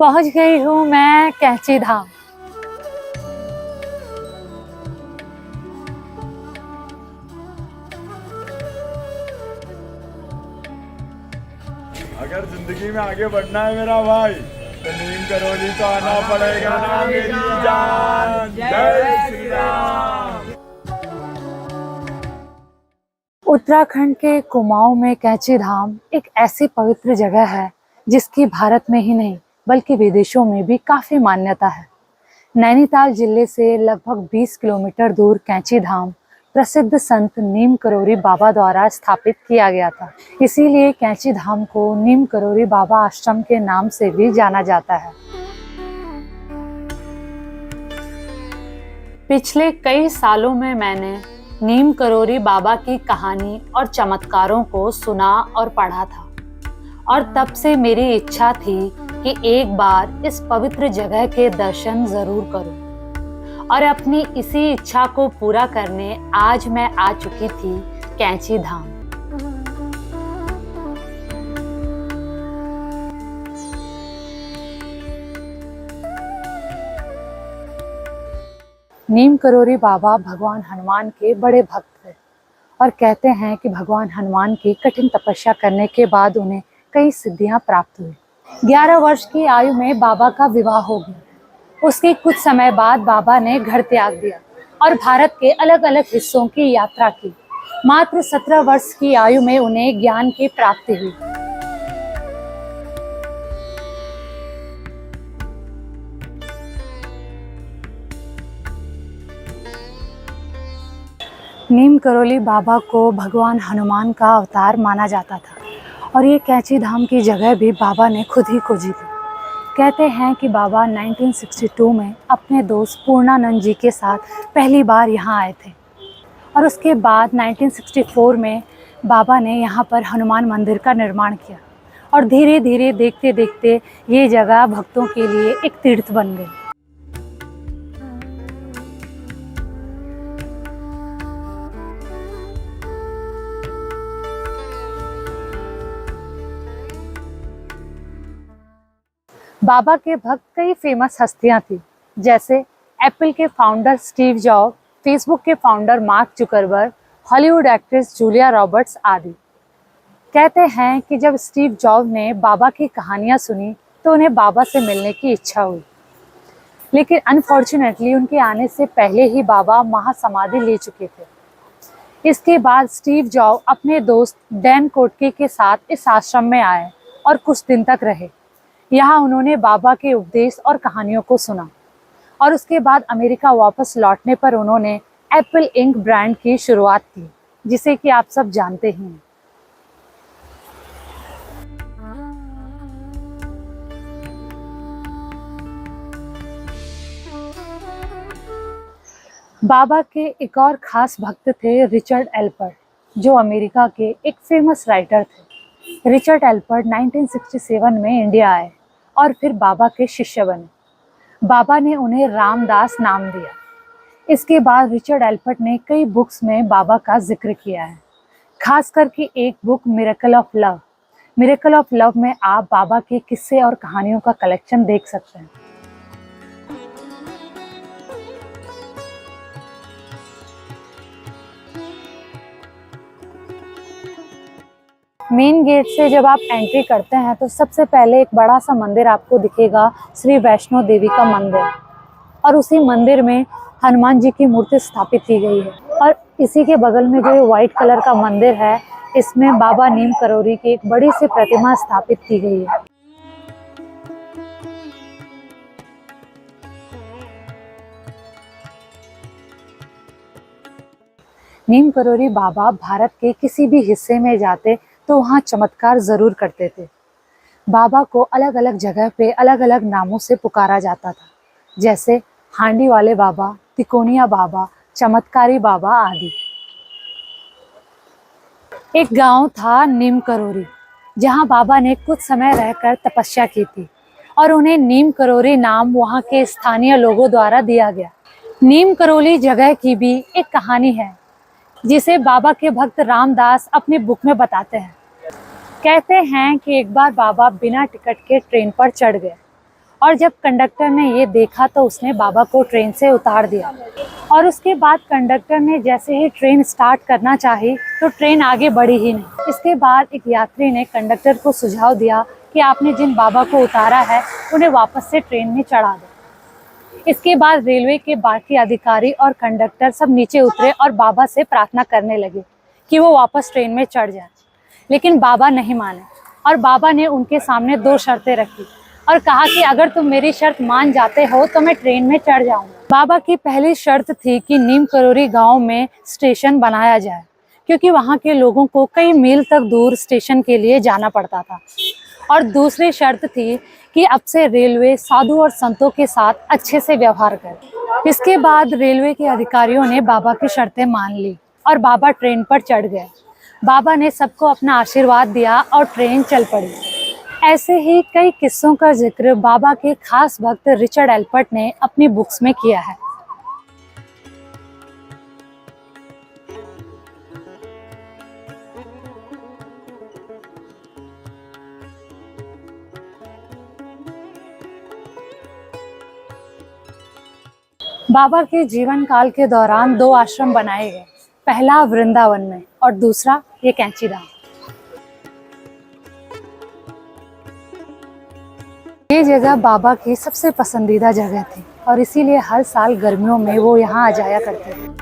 पहुंच गई हूँ मैं कैंची धाम। अगर जिंदगी में आगे बढ़ना है मेरा भाई तो नीम करोली तो आना पड़ेगा ना मेरी जान। जय श्री राम। उत्तराखंड के कुमाऊं में कैंची धाम एक ऐसी पवित्र जगह है जिसकी भारत में ही नहीं बल्कि विदेशों में भी काफी मान्यता है। नैनीताल जिले से लगभग 20 किलोमीटर दूर कैंची धाम प्रसिद्ध संत नीम करोरी बाबा द्वारा स्थापित किया गया था। इसीलिए कैंची धाम को नीम करोरी बाबा आश्रम के नाम से भी जाना जाता है। पिछले कई सालों में मैंने नीम करोरी बाबा की कहानी और चमत्कारों को सुना और पढ़ा था, और तब से मेरी इच्छा थी कि एक बार इस पवित्र जगह के दर्शन जरूर करूं। और अपनी इसी इच्छा को पूरा करने आज मैं आ चुकी थी कैंची धाम। नीम करोरी बाबा भगवान हनुमान के बड़े भक्त थे और कहते हैं कि भगवान हनुमान की कठिन तपस्या करने के बाद उन्हें कई सिद्धियां प्राप्त हुई। 11 वर्ष की आयु में बाबा का विवाह हो गया। उसके कुछ समय बाद बाबा ने घर त्याग दिया और भारत के अलग अलग हिस्सों की यात्रा की। मात्र 17 वर्ष की आयु में उन्हें ज्ञान की प्राप्ति हुई। नीम करोली बाबा को भगवान हनुमान का अवतार माना जाता था और ये कैंची धाम की जगह भी बाबा ने खुद ही खोजी थी। कहते हैं कि बाबा 1962 में अपने दोस्त पूर्णानंद जी के साथ पहली बार यहाँ आए थे और उसके बाद 1964 में बाबा ने यहाँ पर हनुमान मंदिर का निर्माण किया और धीरे धीरे देखते देखते ये जगह भक्तों के लिए एक तीर्थ बन गई। बाबा के भक्त कई फेमस हस्तियां थी, जैसे एप्पल के फाउंडर स्टीव जॉब, फेसबुक के founder mark Zuckerberg, Hollywood actress Julia Roberts आदि। कहते हैं कि जब स्टीव जॉब ने बाबा की कहानियां सुनी तो उन्हें बाबा से मिलने की इच्छा हुई, लेकिन अनफॉर्चुनेटली उनके आने से पहले ही बाबा महासमाधि ले चुके थे। इसके बाद स्टीव जॉब अपने दोस्त डैन कोटके के साथ इस आश्रम में आए और कुछ दिन तक रहे। यहाँ उन्होंने बाबा के उपदेश और कहानियों को सुना और उसके बाद अमेरिका वापस लौटने पर उन्होंने एप्पल इंक ब्रांड की शुरुआत की, जिसे कि आप सब जानते ही हैं। बाबा के एक और खास भक्त थे रिचर्ड एल्पर्ट, जो अमेरिका के एक फेमस राइटर थे। रिचर्ड एल्पर्ट 1967 में इंडिया आए और फिर बाबा के शिष्य बने। बाबा ने उन्हें रामदास नाम दिया। इसके बाद रिचर्ड एल्पर्ट ने कई बुक्स में बाबा का जिक्र किया है, खास करके एक book miracle of love. Miracle of love में आप बाबा के किस्से और कहानियों का कलेक्शन देख सकते हैं। मेन गेट से जब आप एंट्री करते हैं तो सबसे पहले एक बड़ा सा मंदिर आपको दिखेगा, श्री वैष्णो देवी का मंदिर, और उसी मंदिर में हनुमान जी की मूर्ति स्थापित की गई है। और इसी के बगल में जो ये व्हाइट कलर का मंदिर है, इसमें बाबा नीम करोरी की एक बड़ी सी प्रतिमा स्थापित की गई है। नीम करोरी बाबा भारत के किसी भी हिस्से में जाते तो वहाँ चमत्कार जरूर करते थे। बाबा को अलग अलग जगह पे अलग अलग नामों से पुकारा जाता था, जैसे हांडी वाले बाबा, तिकोनिया बाबा, चमत्कारी बाबा आदि। एक गांव था नीम करोरी, जहां बाबा ने कुछ समय रहकर तपस्या की थी और उन्हें नीम करोरी नाम वहां के स्थानीय लोगों द्वारा दिया गया। नीम करोली जगह की भी एक कहानी है, जिसे बाबा के भक्त रामदास अपनी बुक में बताते हैं। कहते हैं कि एक बार बाबा बिना टिकट के ट्रेन पर चढ़ गए और जब कंडक्टर ने ये देखा तो उसने बाबा को ट्रेन से उतार दिया। और उसके बाद कंडक्टर ने जैसे ही ट्रेन स्टार्ट करना चाही तो ट्रेन आगे बढ़ी ही नहीं। इसके बाद एक यात्री ने कंडक्टर को सुझाव दिया कि आपने जिन बाबा को उतारा है उन्हें वापस से ट्रेन में चढ़ा दो। इसके बाद रेलवे के बाकी अधिकारी और कंडक्टर सब नीचे उतरे और बाबा से प्रार्थना करने लगे कि वो वापस ट्रेन में चढ़ जाए, लेकिन बाबा नहीं माने और बाबा ने उनके सामने 2 शर्तें रखी और कहा कि अगर तुम मेरी शर्त मान जाते हो तो मैं ट्रेन में चढ़ जाऊंगा। बाबा की पहली शर्त थी कि नीम करोरी गांव में स्टेशन बनाया जाए, क्योंकि वहां के लोगों को कई मील तक दूर स्टेशन के लिए जाना पड़ता था। और दूसरी शर्त थी कि अब से रेलवे साधु और संतों के साथ अच्छे से व्यवहार करे। इसके बाद रेलवे के अधिकारियों ने बाबा की शर्तें मान ली और बाबा ट्रेन पर चढ़ गए। बाबा ने सबको अपना आशीर्वाद दिया और ट्रेन चल पड़ी। ऐसे ही कई किस्सों का जिक्र बाबा के खास भक्त रिचर्ड एल्पर्ट ने अपनी बुक्स में किया है। बाबा के जीवन काल के दौरान 2 आश्रम बनाए गए, पहला वृंदावन में और दूसरा ये कैंची धाम। ये जगह बाबा की सबसे पसंदीदा जगह थी और इसीलिए हर साल गर्मियों में वो यहाँ आ जाया करते थे।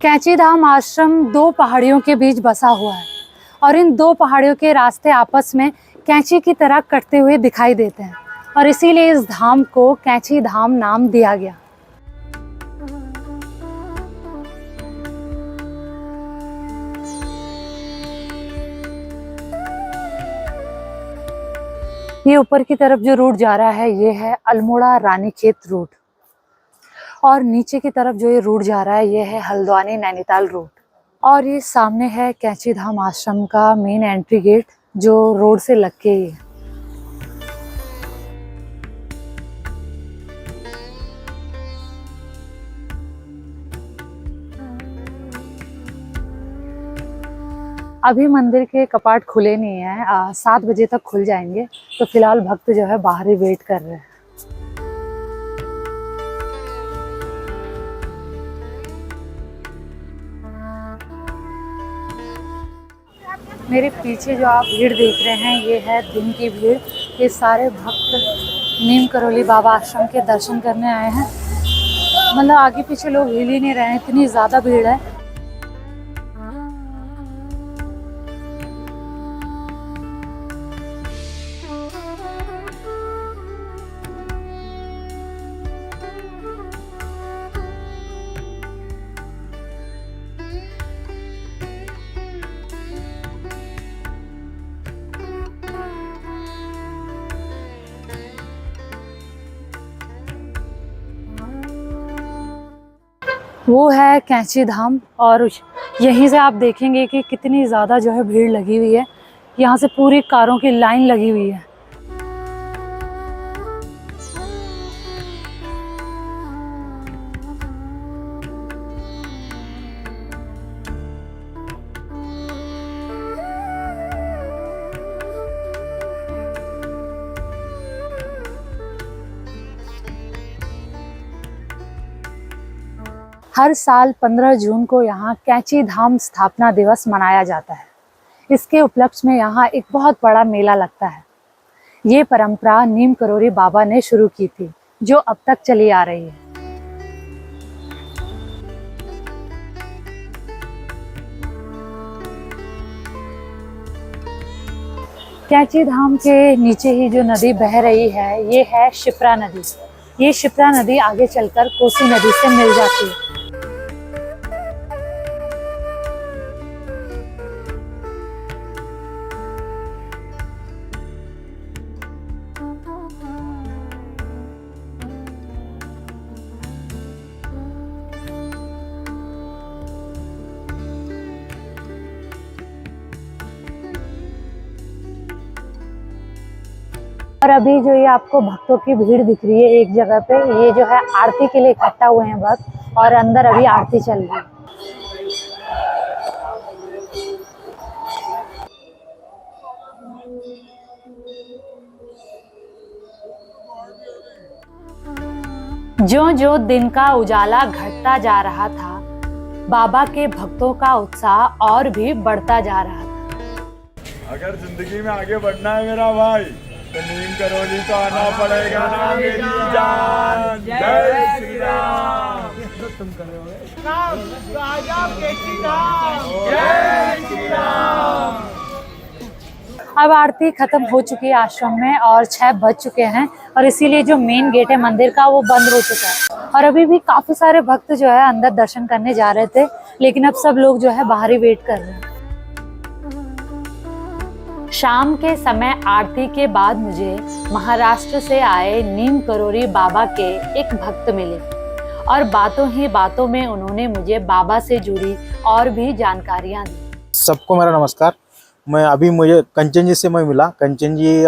कैंची धाम आश्रम 2 पहाड़ियों के बीच बसा हुआ है और इन 2 पहाड़ियों के रास्ते आपस में कैंची की तरह कटते हुए दिखाई देते हैं और इसीलिए इस धाम को कैंची धाम नाम दिया गया। ये ऊपर की तरफ जो रूट जा रहा है ये है अल्मोड़ा रानीखेत रूट और नीचे की तरफ जो ये रूट जा रहा है ये है हल्द्वानी नैनीताल रूट। और ये सामने है कैंची धाम आश्रम का मेन एंट्री गेट जो रोड से लग के ही है। अभी मंदिर के कपाट खुले नहीं हैं, 7 बजे तक खुल जाएंगे, तो फिलहाल भक्त जो है बाहर ही वेट कर रहे हैं। मेरे पीछे जो आप भीड़ देख रहे हैं ये है दिन की भीड़। ये सारे भक्त नीम करोली बाबा आश्रम के दर्शन करने आए हैं। मतलब आगे पीछे लोग हिल ही नहीं रहे हैं, इतनी ज़्यादा भीड़ है। वो है कैंची धाम और यहीं से आप देखेंगे कि कितनी ज़्यादा जो है भीड़ लगी हुई है। यहाँ से पूरी कारों की लाइन लगी हुई है। हर साल 15 जून को यहाँ कैंची धाम स्थापना दिवस मनाया जाता है। इसके उपलक्ष्य में यहाँ एक बहुत बड़ा मेला लगता है। ये परंपरा नीम करोरी बाबा ने शुरू की थी, जो अब तक चली आ रही है। कैंची धाम के नीचे ही जो नदी बह रही है ये है शिप्रा नदी। ये शिप्रा नदी आगे चलकर कोसी नदी से मिल जाती है। और अभी जो ये आपको भक्तों की भीड़ दिख रही है एक जगह पे, ये जो है आरती के लिए इकट्ठा हुए हैं भक्त। और अंदर अभी आरती चल रही है। ज्यों ज्यों दिन का उजाला घटता जा रहा था, बाबा के भक्तों का उत्साह और भी बढ़ता जा रहा था। अगर जिंदगी में आगे बढ़ना है मेरा भाई तो नीम करौली तो आना पड़ेगा ना मेरी जान। जय श्री राम। तुम कर रहे हो जय श्री राम। अब आरती खत्म हो चुकी है आश्रम में और 6 बज चुके हैं और इसीलिए जो मेन गेट है मंदिर का वो बंद हो चुका है। और अभी भी काफी सारे भक्त जो है अंदर दर्शन करने जा रहे थे, लेकिन अब सब लोग जो है बाहर ही वेट कर रहे हैं। शाम के समय आरती के बाद मुझे महाराष्ट्र से आए नीम करोली बाबा के एक भक्त मिले और बातों ही बातों में उन्होंने मुझे बाबा से जुड़ी और भी जानकारियां दी। सबको मेरा नमस्कार। मुझे कंचन जी से मैं मिला। कंचन जी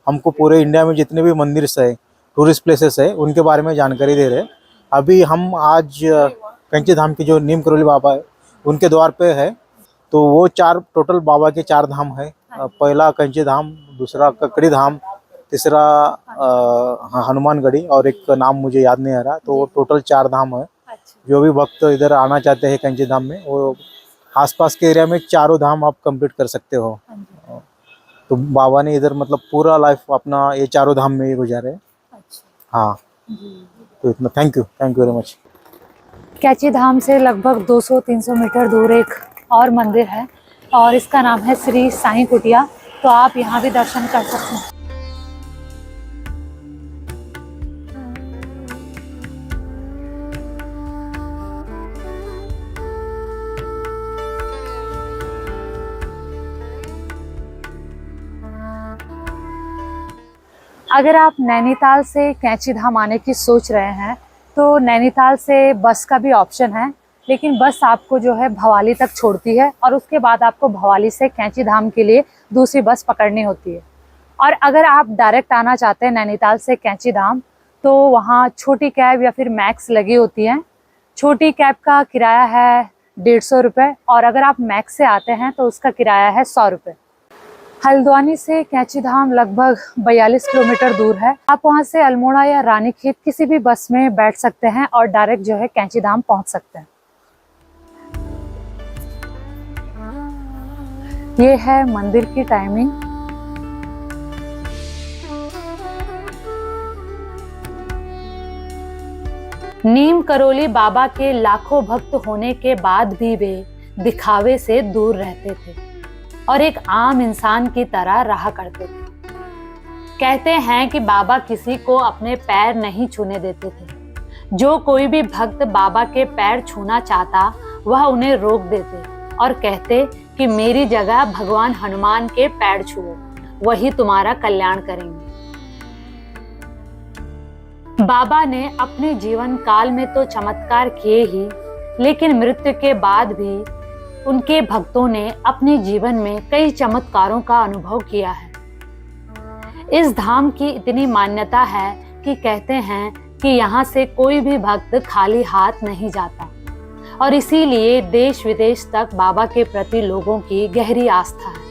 हमको पूरे इंडिया में जितने भी मंदिर है, टूरिस्ट प्लेसेस है, उनके बारे में जानकारी दे रहे हैं। अभी हम आज कंची धाम की जो नीम करोली बाबा है उनके द्वार पे है। तो वो टोटल बाबा के 4 धाम है। पहला कंची धाम, दूसरा ककड़ी धाम, तीसरा हनुमानगढ़ी और एक नाम मुझे याद नहीं आ रहा। तो टोटल 4 धाम है। जो भी भक्त इधर आना चाहते हैं कंची धाम में, वो आसपास के एरिया में 4 धाम आप कंप्लीट कर सकते हो। तो बाबा ने इधर मतलब पूरा लाइफ अपना ये 4 धाम में ही गुजारे। हाँ, तो इतना thank you very much. Kainchi Dham से लगभग 200-300 मीटर दूर एक और मंदिर है और इसका नाम है श्री साईं कुटिया। तो आप यहाँ भी दर्शन कर सकते हैं। अगर आप नैनीताल से कैची धाम आने की सोच रहे हैं तो नैनीताल से बस का भी ऑप्शन है, लेकिन बस आपको जो है भवाली तक छोड़ती है और उसके बाद आपको भवाली से कैची धाम के लिए दूसरी बस पकड़नी होती है। और अगर आप डायरेक्ट आना चाहते हैं नैनीताल से कैची धाम तो वहाँ छोटी कैब या फिर मैक्स लगी होती हैं। छोटी कैब का किराया है 150 रुपये और अगर आप मैक्स से आते हैं तो उसका किराया है 100 रुपये। हल्द्वानी से कैची धाम लगभग 42 किलोमीटर दूर है। आप वहां से अल्मोड़ा या रानीखेत किसी भी बस में बैठ सकते हैं और डायरेक्ट जो है कैची धाम पहुंच सकते हैं। ये है मंदिर की टाइमिंग। नीम करोली बाबा के लाखों भक्त होने के बाद भी वे दिखावे से दूर रहते थे और एक आम इंसान की तरह रहा करते थे। कहते हैं कि बाबा किसी को अपने पैर नहीं छूने देते थे। जो कोई भी भक्त बाबा के पैर छूना चाहता वह उन्हें रोक देते और कहते कि मेरी जगह भगवान हनुमान के पैर छुओ, वही तुम्हारा कल्याण करेंगे। बाबा ने अपने जीवन काल में तो चमत्कार किए ही, लेकिन मृत्यु के बाद भी उनके भक्तों ने अपने जीवन में कई चमत्कारों का अनुभव किया है। इस धाम की इतनी मान्यता है कि कहते हैं कि यहाँ से कोई भी भक्त खाली हाथ नहीं जाता और इसीलिए देश विदेश तक बाबा के प्रति लोगों की गहरी आस्था है।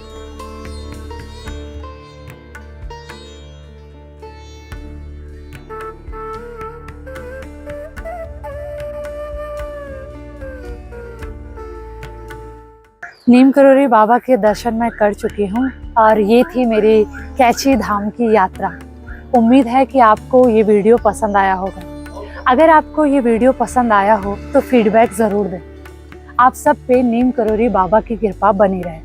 नीम करोली बाबा के दर्शन मैं कर चुकी हूँ और ये थी मेरी कैची धाम की यात्रा। उम्मीद है कि आपको ये वीडियो पसंद आया होगा। अगर आपको ये वीडियो पसंद आया हो तो फीडबैक ज़रूर दें। आप सब पे नीम करोली बाबा की कृपा बनी रहे।